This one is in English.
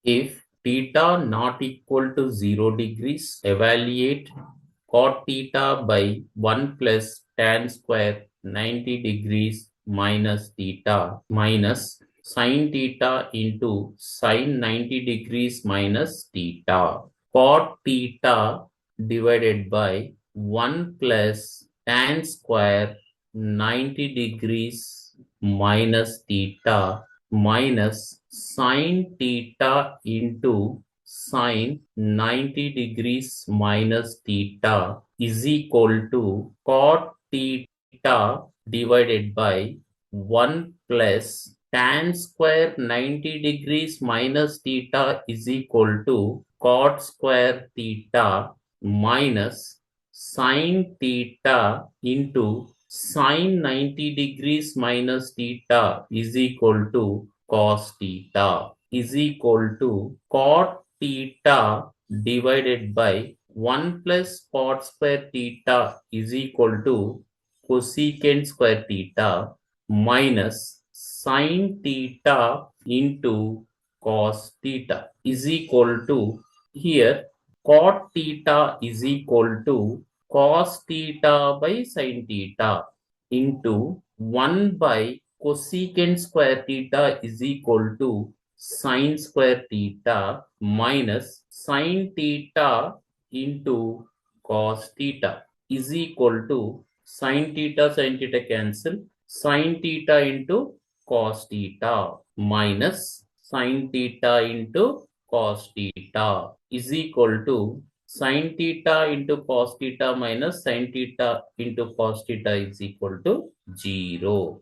If theta not equal to 0 degrees, evaluate cot theta by 1 plus tan square 90 degrees minus theta minus sin theta into sin 90 degrees minus theta. Cot theta divided by 1 plus tan square 90 degrees minus theta minus sin theta into sin 90 degrees minus theta is equal to cot theta divided by 1 plus tan square 90 degrees minus theta is equal to cot square theta minus sin theta into sin 90 degrees minus theta is equal to cos theta is equal to cot theta divided by 1 plus cot square theta is equal to cosecant square theta minus sin theta into cos theta is equal to here cot theta is equal to cos theta by sin theta into 1 by cosecant square theta is equal to sin square theta minus sin theta into cos theta is equal to sin theta cancel, sin theta into cos theta minus sin theta into cos theta is equal to sin theta into cos theta minus sin theta into cos theta is equal to 0.